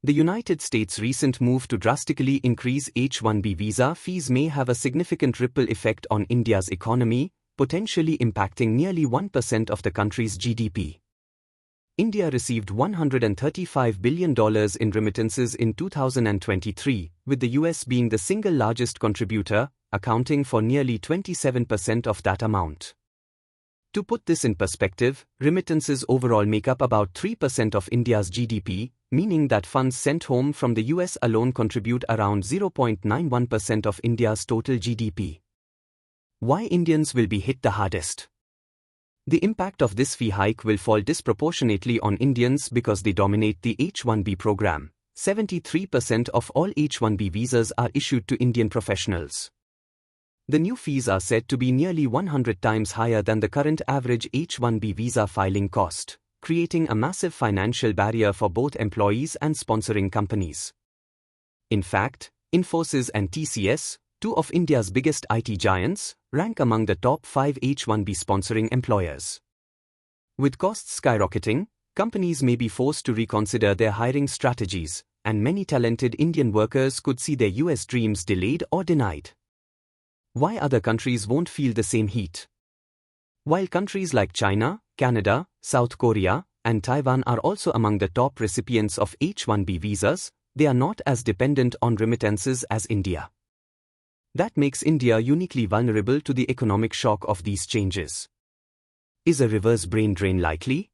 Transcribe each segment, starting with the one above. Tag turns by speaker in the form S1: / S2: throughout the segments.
S1: The United States' recent move to drastically increase H-1B visa fees may have a significant ripple effect on India's economy, potentially impacting nearly 1% of the country's GDP. India received $135 billion in remittances in 2023, with the US being the single largest contributor, accounting for nearly 27% of that amount. To put this in perspective, remittances overall make up about 3% of India's GDP, meaning that funds sent home from the US alone contribute around 0.91% of India's total GDP. Why Indians will be hit the hardest? The impact of this fee hike will fall disproportionately on Indians because they dominate the H-1B program. 73% of all H-1B visas are issued to Indian professionals. The new fees are said to be nearly 100 times higher than the current average H-1B visa filing cost, creating a massive financial barrier for both employees and sponsoring companies. In fact, Infosys and TCS, two of India's biggest IT giants, rank among the top 5 H-1B sponsoring employers. With costs skyrocketing, companies may be forced to reconsider their hiring strategies, and many talented Indian workers could see their US dreams delayed or denied. Why other countries won't feel the same heat? While countries like China, Canada, South Korea, and Taiwan are also among the top recipients of H-1B visas, they are not as dependent on remittances as India. That makes India uniquely vulnerable to the economic shock of these changes. Is a reverse brain drain likely?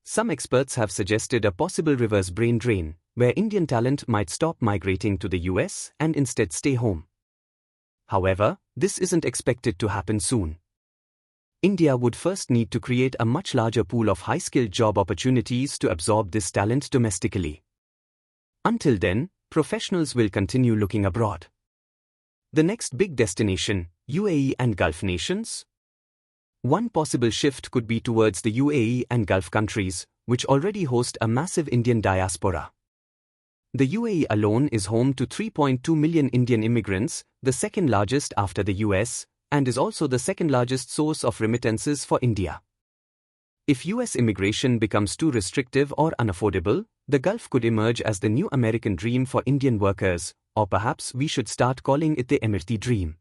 S1: Some experts have suggested a possible reverse brain drain, where Indian talent might stop migrating to the US and instead stay home. However, this isn't expected to happen soon. India would first need to create a much larger pool of high-skilled job opportunities to absorb this talent domestically. Until then, professionals will continue looking abroad. The next big destination, UAE and Gulf nations? One possible shift could be towards the UAE and Gulf countries, which already host a massive Indian diaspora. The UAE alone is home to 3.2 million Indian immigrants, the second largest after the US, and is also the second largest source of remittances for India. If US immigration becomes too restrictive or unaffordable, the Gulf could emerge as the new American dream for Indian workers, or perhaps we should start calling it the Emirati dream.